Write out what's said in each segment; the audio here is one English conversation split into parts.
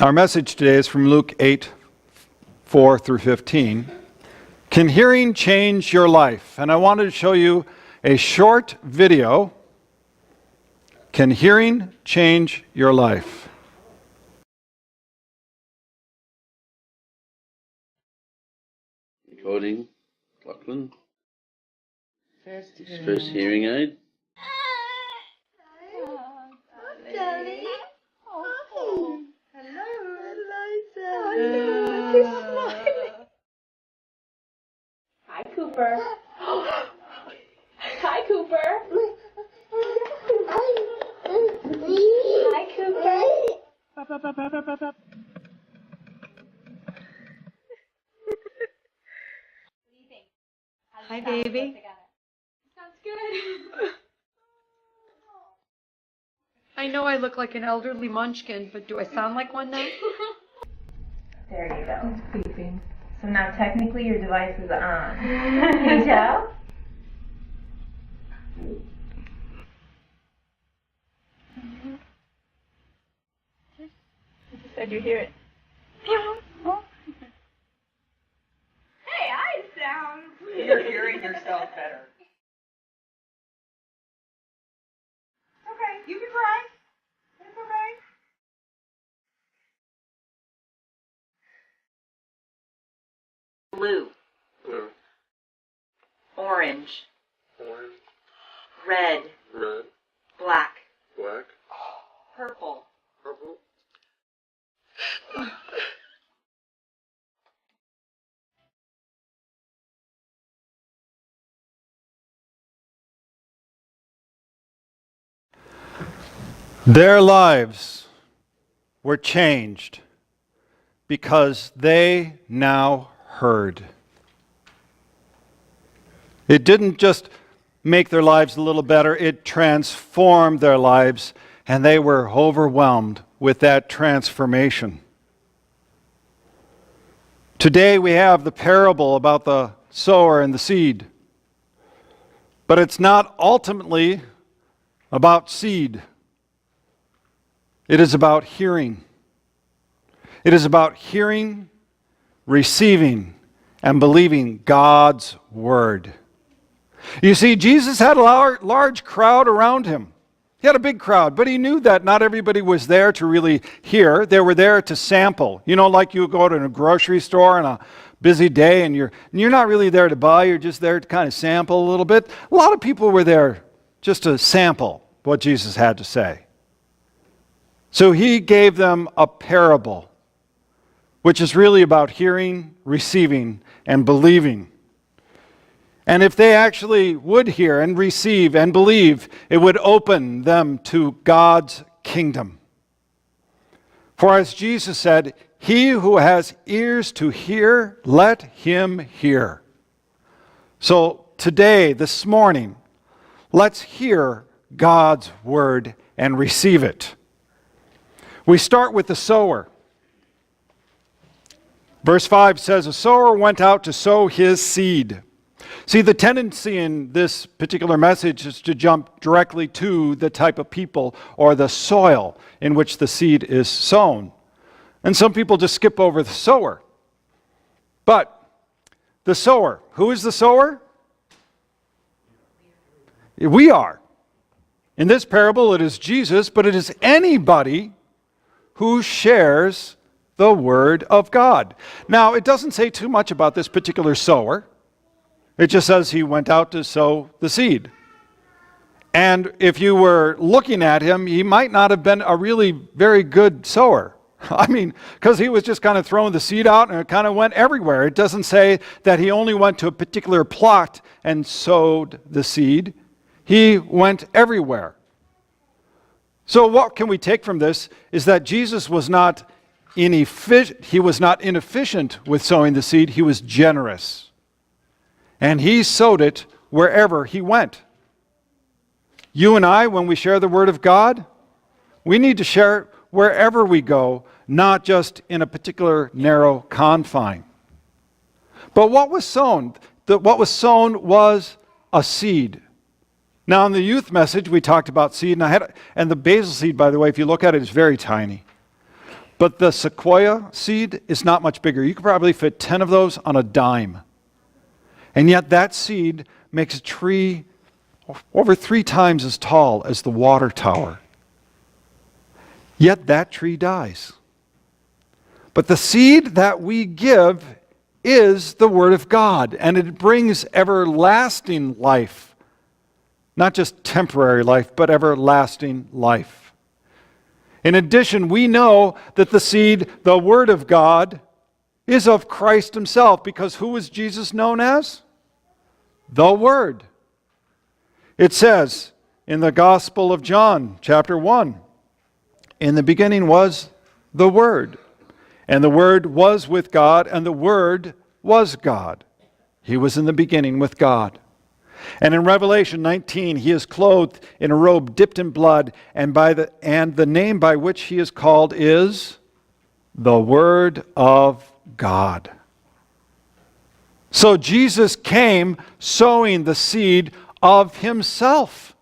Our message today is from Luke 8:4 through 15. Can hearing change your life? And I wanted to show you a short video. Can hearing change your life? Recording. Lachlan. First hearing aid. Darling. Oh. Hello. Hi, Cooper. Hi, Cooper. Hi, Cooper. What do you think? Hi, baby. Sounds good. I know I look like an elderly munchkin, but do I sound like one now? There you go. It's beeping. So now technically your device is on. Can you tell? You said you hear it. Hey, I sound. You're hearing yourself better. Okay, you can cry. It's okay. Blue. Blue. Orange. Orange. Red. Red. Black. Black. Purple. Purple. Their lives were changed because they now heard. It didn't just make their lives a little better, it transformed their lives, and they were overwhelmed with that transformation. Today we have the parable about the sower and the seed, but it's not ultimately about seed. It is about hearing. It is about hearing, receiving, and believing God's word. You see, Jesus had a large crowd around him. He had a big crowd, but he knew that not everybody was there to really hear. They were there to sample. You know, like you go to a grocery store on a busy day and you're not really there to buy, you're just there to kind of sample a little bit. A lot of people were there just to sample what Jesus had to say. So he gave them a parable, which is really about hearing, receiving, and believing. And if they actually would hear and receive and believe, it would open them to God's kingdom. For as Jesus said, "He who has ears to hear, let him hear." So today, this morning, let's hear God's word and receive it. We start with the sower. Verse 5 says, "A sower went out to sow his seed." See, the tendency in this particular message is to jump directly to the type of people or the soil in which the seed is sown. And some people just skip over the sower. But the sower, who is the sower? We are. In this parable, it is Jesus, but it is anybody who shares the word of God. Now, it doesn't say too much about this particular sower. It just says he went out to sow the seed. And if you were looking at him, he might not have been a really very good sower. I mean, because he was just kind of throwing the seed out and it kind of went everywhere. It doesn't say that he only went to a particular plot and sowed the seed. He went everywhere. So what can we take from this is that Jesus was not inefficient. He was not inefficient with sowing the seed. He was generous. And he sowed it wherever he went. You and I, when we share the word of God, we need to share it wherever we go, not just in a particular narrow confine. But what was sown? What was sown was a seed. Now, in the youth message, we talked about seed, and the basil seed, by the way, if you look at it, is very tiny. But the sequoia seed is not much bigger. You could probably fit 10 of those on a dime. And yet that seed makes a tree over 3 times as tall as the water tower. Yet that tree dies. But the seed that we give is the Word of God, and it brings everlasting life. Not just temporary life, but everlasting life. In addition, we know that the seed, the Word of God, is of Christ himself, because who was Jesus known as? The Word. It says in the Gospel of John, chapter 1, in the beginning was the Word, and the Word was with God, and the Word was God. He was in the beginning with God. And in Revelation 19, he is clothed in a robe dipped in blood, and the name by which he is called is the Word of God. So Jesus came sowing the seed of himself,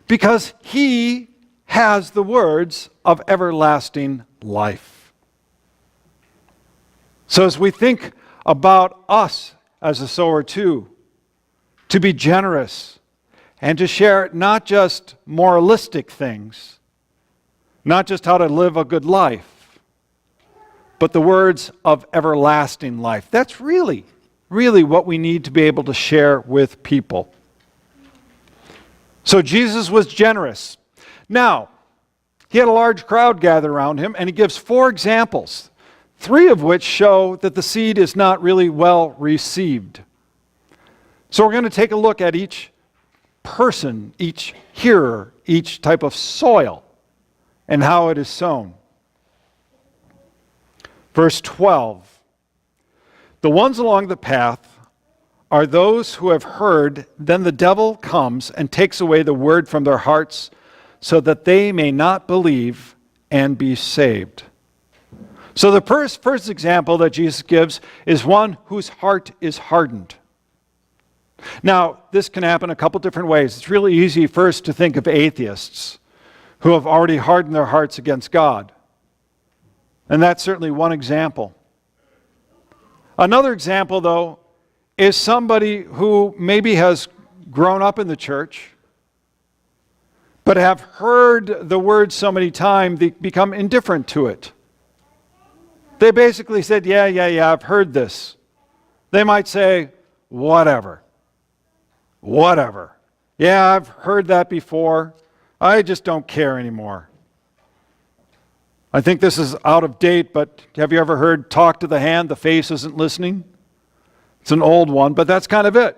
because he has the words of everlasting life. So as we think about us as a sower too, to be generous and to share not just moralistic things, not just how to live a good life, but the words of everlasting life. That's really what we need to be able to share with people. So Jesus was generous. Now, he had a large crowd gathered around him, and he gives 4 examples, 3 of which show that the seed is not really well received. So we're going to take a look at each person, each hearer, each type of soil, and how it is sown. Verse 12. The ones along the path are those who have heard, then the devil comes and takes away the word from their hearts, so that they may not believe and be saved. So the first example that Jesus gives is one whose heart is hardened. Now, this can happen a couple different ways. It's really easy first to think of atheists who have already hardened their hearts against God. And that's certainly one example. Another example, though, is somebody who maybe has grown up in the church, but have heard the word so many times they become indifferent to it. They basically said, yeah, I've heard this. They might say, whatever. Yeah, I've heard that before. I just don't care anymore. I think this is out of date, but have you ever heard talk to the hand, the face isn't listening? It's an old one, but that's kind of it.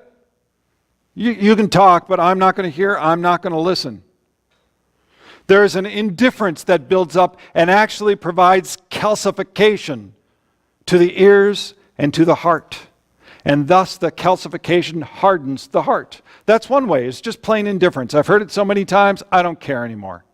You can talk, but I'm not going to hear, I'm not going to listen. There's an indifference that builds up and actually provides calcification to the ears and to the heart. And thus the calcification hardens the heart. That's one way. It's just plain indifference. I've heard it so many times, I don't care anymore.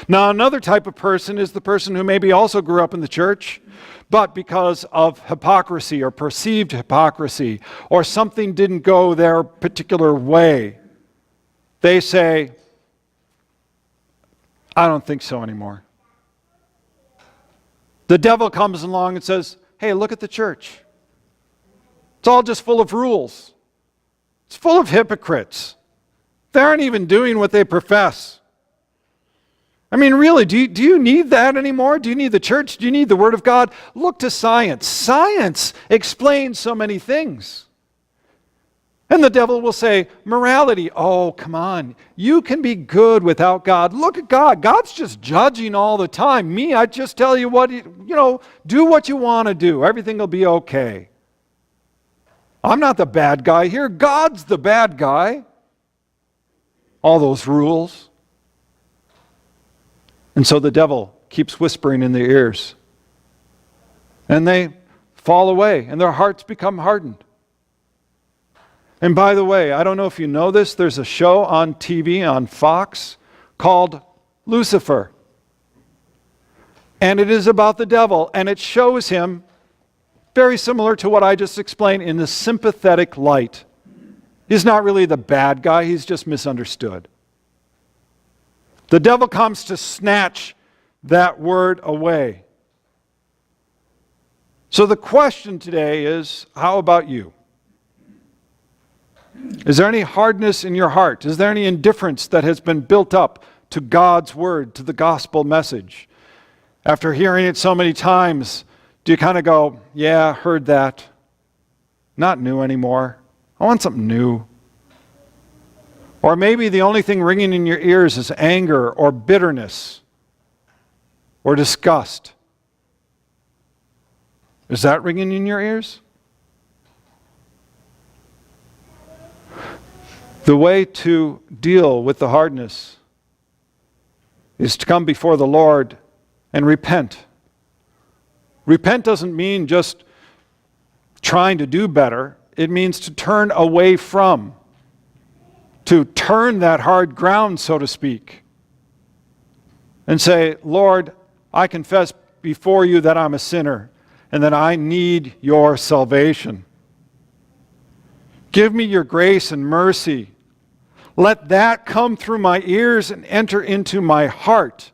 Now, another type of person is the person who maybe also grew up in the church, but because of hypocrisy or perceived hypocrisy, or something didn't go their particular way, they say, I don't think so anymore. The devil comes along and says, hey, look at the church. It's all just full of rules. It's full of hypocrites. They aren't even doing what they profess. I mean, really, do you need that anymore? Do you need the church? Do you need the Word of God? Look to science. Science explains so many things. And the devil will say, morality, oh, come on. You can be good without God. Look at God. God's just judging all the time. Me, I just tell you what, do what you want to do. Everything will be okay. I'm not the bad guy here. God's the bad guy. All those rules. And so the devil keeps whispering in their ears. And they fall away, and their hearts become hardened. And by the way, I don't know if you know this, there's a show on TV on Fox called Lucifer. And it is about the devil, and it shows him very similar to what I just explained in the sympathetic light. He's not really the bad guy, he's just misunderstood. The devil comes to snatch that word away. So the question today is, how about you? Is there any hardness in your heart? Is there any indifference that has been built up to God's word, to the gospel message? After hearing it so many times, do you kind of go, yeah, heard that. Not new anymore. I want something new. Or maybe the only thing ringing in your ears is anger or bitterness or disgust. Is that ringing in your ears? The way to deal with the hardness is to come before the Lord and repent. Repent doesn't mean just trying to do better. It means to turn away from, to turn that hard ground, so to speak, and say, Lord, I confess before you that I'm a sinner and that I need your salvation. Give me your grace and mercy. Let that come through my ears and enter into my heart.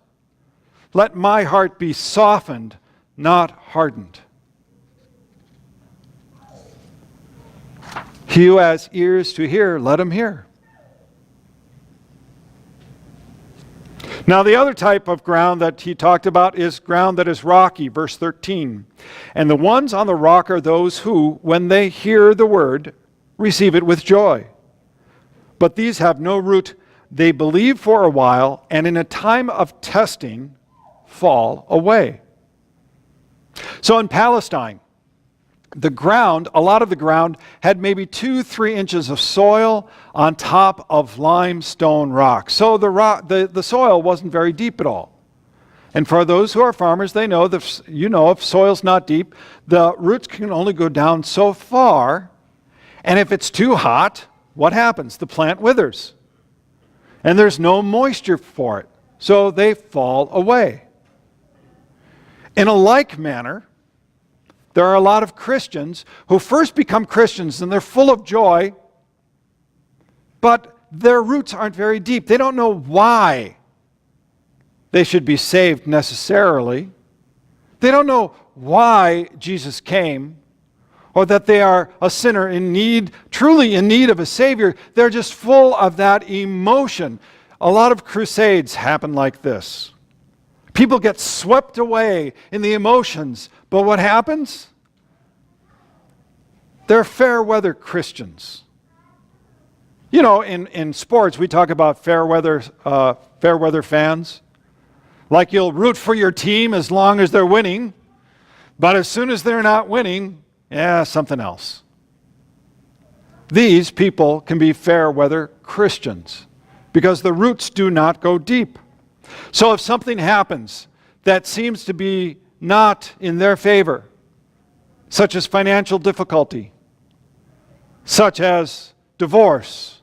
Let my heart be softened, not hardened. He who has ears to hear, let him hear. Now the other type of ground that he talked about is ground that is rocky, verse 13. And the ones on the rock are those who, when they hear the word, receive it with joy. But these have no root. They believe for a while, and in a time of testing, fall away. So in Palestine, the ground, a lot of the ground, had maybe 2-3 inches of soil on top of limestone rock. So the soil wasn't very deep at all. And for those who are farmers, they know that, if soil's not deep, the roots can only go down so far. And if it's too hot, what happens? The plant withers. And there's no moisture for it. So they fall away. In a like manner, there are a lot of Christians who first become Christians and they're full of joy, but their roots aren't very deep. They don't know why they should be saved necessarily. They don't know why Jesus came, or that they are a sinner in need, truly in need of a Savior. They're just full of that emotion. A lot of crusades happen like this. People get swept away in the emotions, but what happens? They're fair weather Christians. In sports, we talk about fair weather fans. Like you'll root for your team as long as they're winning, but as soon as they're not winning, something else. These people can be fair weather Christians because the roots do not go deep. So if something happens that seems to be not in their favor, such as financial difficulty, such as divorce,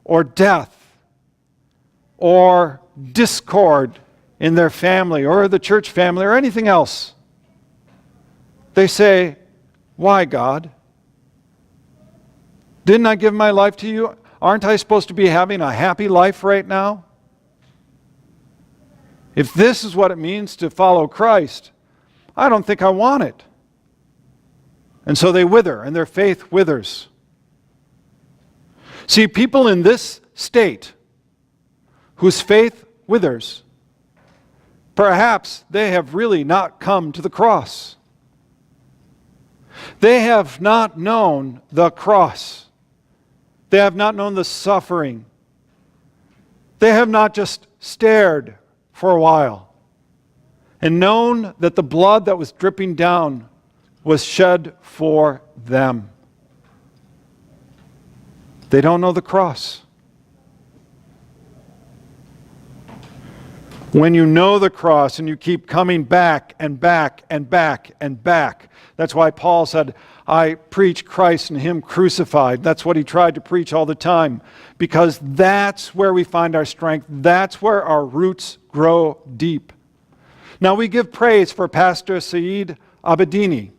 or death, or discord in their family, or the church family, or anything else, they say, why, God? Didn't I give my life to you? Aren't I supposed to be having a happy life right now? If this is what it means to follow Christ, I don't think I want it. And so they wither, and their faith withers. See, people in this state whose faith withers, perhaps they have really not come to the cross. They have not known the cross. They have not known the suffering. They have not just stared for a while and known that the blood that was dripping down was shed for them. They don't know the cross. When you know the cross and you keep coming back and back and back and back, that's why Paul said, I preach Christ and Him crucified. That's what he tried to preach all the time, because that's where we find our strength. That's where our roots grow deep. Now we give praise for Pastor Saeed Abedini.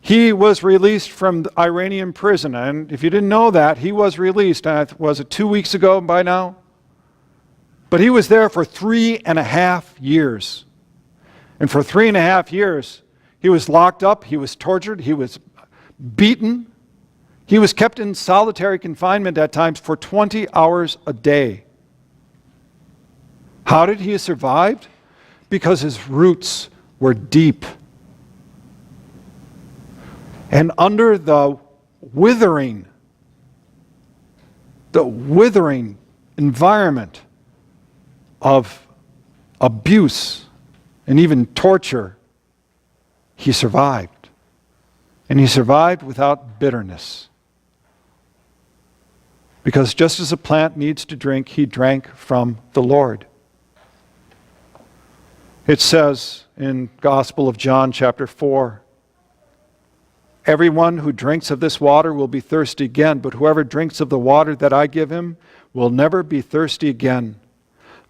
He was released from the Iranian prison, and if you didn't know that, he was released, was it 2 weeks ago by now? But he was there for 3.5 years. And for 3.5 years, he was locked up, he was tortured, he was beaten. He was kept in solitary confinement at times for 20 hours a day. How did he survive? Because his roots were deep. And under the withering environment of abuse and even torture, he survived. And he survived without bitterness. Because just as a plant needs to drink, he drank from the Lord. It says in Gospel of John chapter 4, everyone who drinks of this water will be thirsty again, but whoever drinks of the water that I give him will never be thirsty again.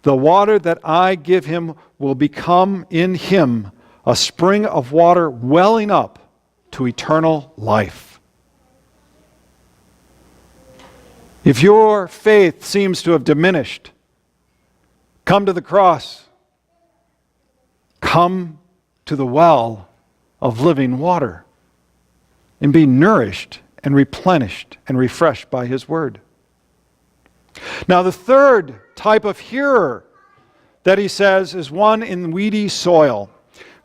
The water that I give him will become in him a spring of water welling up to eternal life. If your faith seems to have diminished, come to the cross. Come to the well of living water and be nourished and replenished and refreshed by his word. Now, the third type of hearer that he says is one in weedy soil.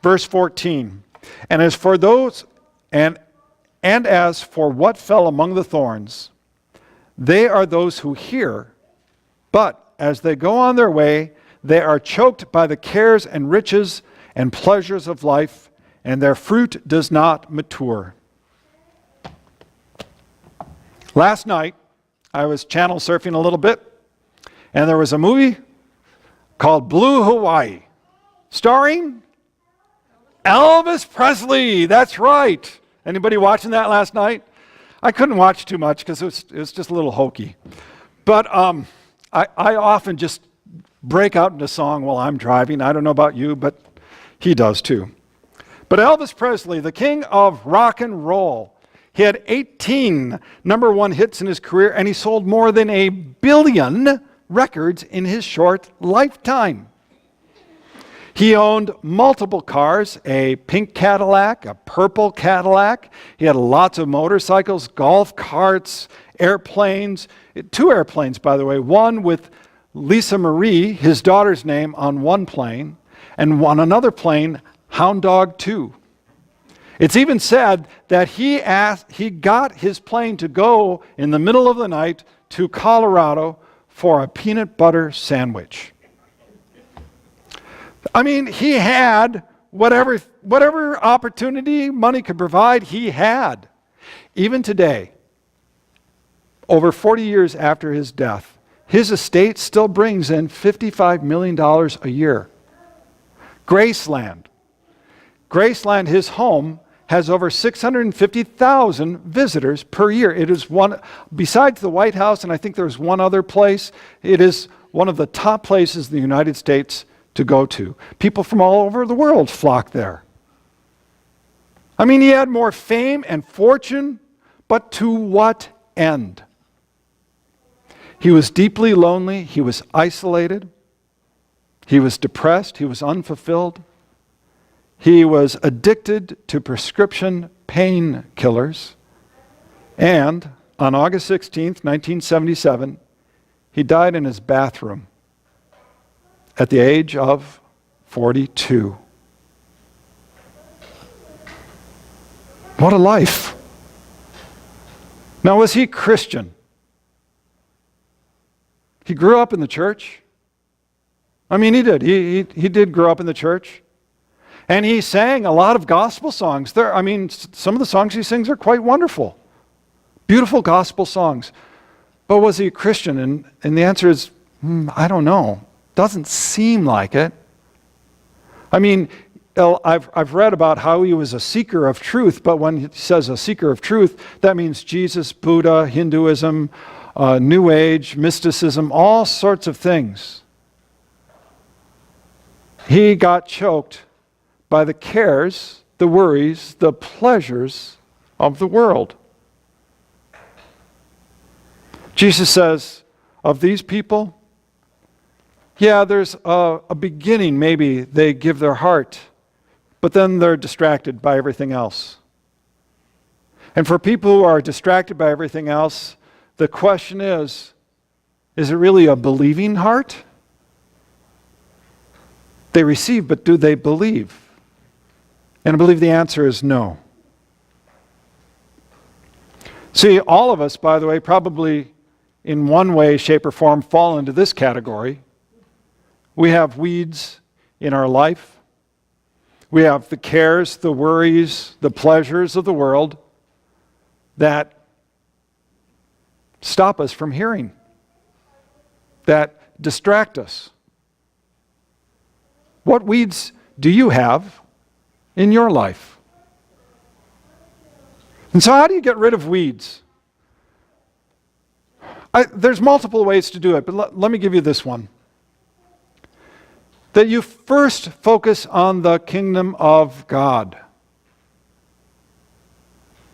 Verse 14. And as for those, and as for what fell among the thorns, they are those who hear, but as they go on their way, they are choked by the cares and riches and pleasures of life, and their fruit does not mature. Last night, I was channel surfing a little bit, and there was a movie called Blue Hawaii, starring Elvis Presley. That's right. Anybody watching that last night? I couldn't watch too much because it was just a little hokey. But I often just break out into song while I'm driving. I don't know about you, but he does too. But Elvis Presley, the king of rock and roll, he had 18 number one hits in his career, and he sold more than 1 billion records in his short lifetime. He owned multiple cars, a pink Cadillac, a purple Cadillac. He had lots of motorcycles, golf carts, airplanes. 2 airplanes, by the way. One with Lisa Marie, his daughter's name, on one plane, and on another plane, Hound Dog 2. It's even said that he got his plane to go in the middle of the night to Colorado for a peanut butter sandwich. I mean, he had whatever opportunity money could provide, he had. Even today, over 40 years after his death, his estate still brings in $55 million a year. Graceland, his home, has over 650,000 visitors per year. It is one, besides the White House, and I think there's one other place, it is one of the top places in the United States to go to. People from all over the world flock there. I mean, he had more fame and fortune, but to what end? He was deeply lonely, he was isolated, he was depressed, he was unfulfilled, he was addicted to prescription painkillers, and on August 16th, 1977, he died in his bathroom at the age of 42. What a life. Now, was he Christian? He grew up in the church. I mean, he did. He did grow up in the church. And he sang a lot of gospel songs. Some of the songs he sings are quite wonderful. Beautiful gospel songs. But was he a Christian? And the answer is, I don't know. Doesn't seem like it. I mean, I've read about how he was a seeker of truth, but when he says a seeker of truth, that means Jesus, Buddha, Hinduism, New Age, mysticism, all sorts of things. He got choked by the cares, the worries, the pleasures of the world. Jesus says, of these people, Yeah, there's a beginning, maybe they give their heart, but then they're distracted by everything else. And for people who are distracted by everything else, the question is it really a believing heart? They receive, but do they believe? And I believe the answer is no. See, all of us, by the way, probably in one way, shape, or form fall into this category. We have weeds in our life. We have the cares, the worries, the pleasures of the world that stop us from hearing, that distract us. What weeds do you have in your life? And so how do you get rid of weeds? There's multiple ways to do it, but let me give you this one. That you first focus on the kingdom of God.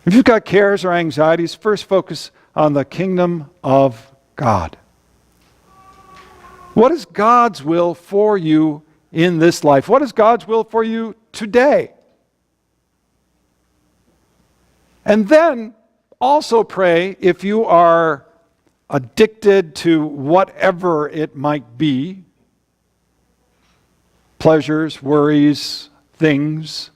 If you've got cares or anxieties, first focus on the kingdom of God. What is God's will for you in this life? What is God's will for you today? And then also pray if you are addicted to whatever it might be, pleasures, worries, things.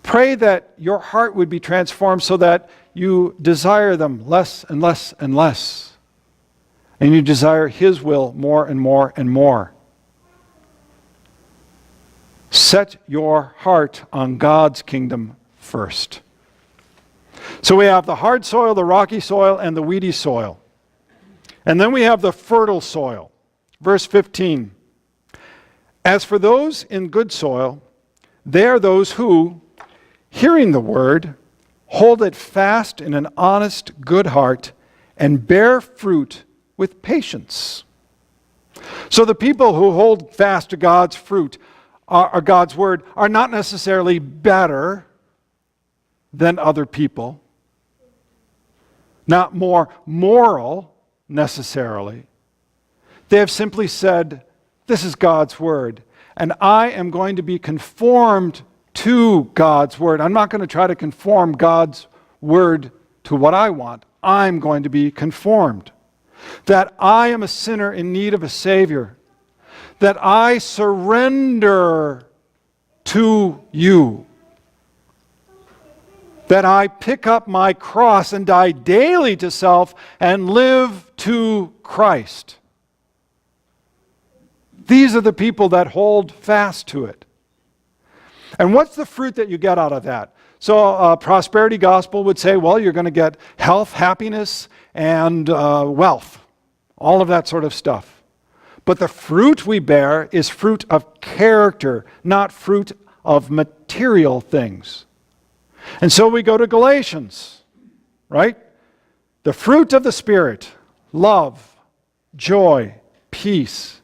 Pray that your heart would be transformed so that you desire them less and less and less. And you desire His will more and more and more. Set your heart on God's kingdom first. So we have the hard soil, the rocky soil, and the weedy soil. And then we have the fertile soil. Verse 15. As for those in good soil, they are those who, hearing the word, hold it fast in an honest, good heart, and bear fruit with patience. So the people who hold fast to God's fruit, or God's word, are not necessarily better than other people, not more moral necessarily. They have simply said, this is God's word, and I am going to be conformed to God's word. I'm not going to try to conform God's word to what I want. I'm going to be conformed. That I am a sinner in need of a Savior. That I surrender to you. That I pick up my cross and die daily to self and live to Christ. These are the people that hold fast to it. And what's the fruit that you get out of that? So prosperity gospel would say, well, you're going to get health, happiness, and wealth. All of that sort of stuff. But the fruit we bear is fruit of character, not fruit of material things. And so we go to Galatians, right? The fruit of the Spirit, love, joy, peace,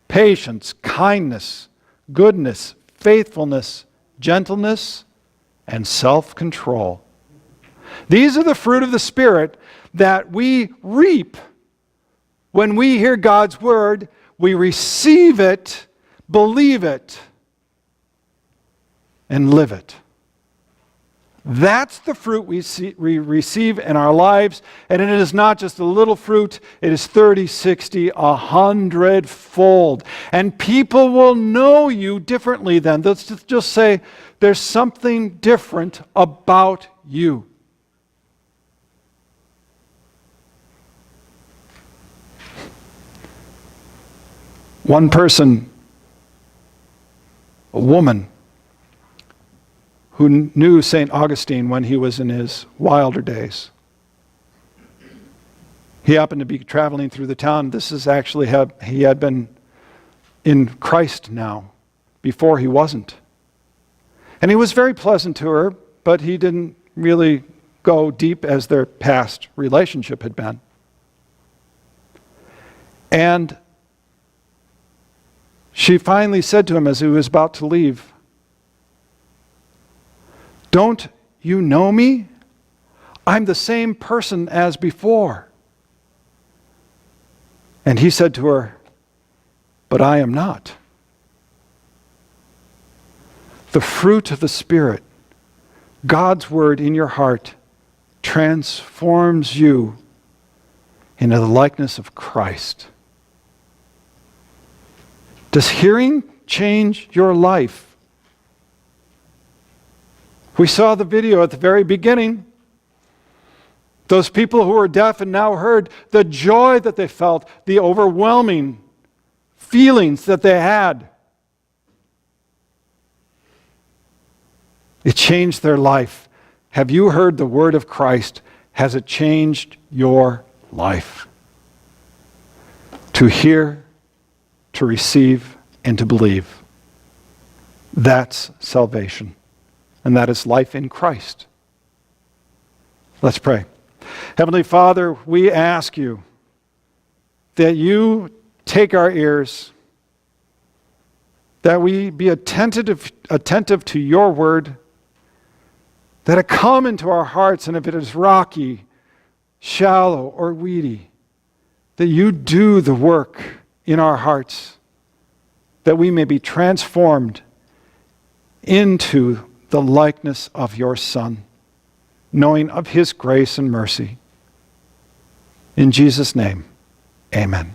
patience, kindness, goodness, faithfulness, gentleness, and self-control. These are the fruit of the Spirit that we reap. When we hear God's word, we receive it, believe it, and live it. That's the fruit we receive in our lives. And it is not just a little fruit. It is 30, 60, 100-fold. And people will know you differently then. They'll just say, there's something different about you. One person, a woman, who knew St. Augustine when he was in his wilder days. He happened to be traveling through the town. This is actually he had been in Christ now. Before he wasn't. And he was very pleasant to her, but he didn't really go deep as their past relationship had been. And she finally said to him as he was about to leave, "Don't you know me? I'm the same person as before." And he said to her, "But I am not." The fruit of the Spirit, God's word in your heart, transforms you into the likeness of Christ. Does hearing change your life? We saw the video at the very beginning. Those people who were deaf and now heard, the joy that they felt, the overwhelming feelings that they had. It changed their life. Have you heard the word of Christ? Has it changed your life? To hear, to receive, and to believe. That's salvation. And that is life in Christ. Let's pray. Heavenly Father, we ask you that you take our ears, that we be attentive to your word, that it come into our hearts, and if it is rocky, shallow, or weedy, that you do the work in our hearts, that we may be transformed into the likeness of your Son, knowing of his grace and mercy. In Jesus' name, amen.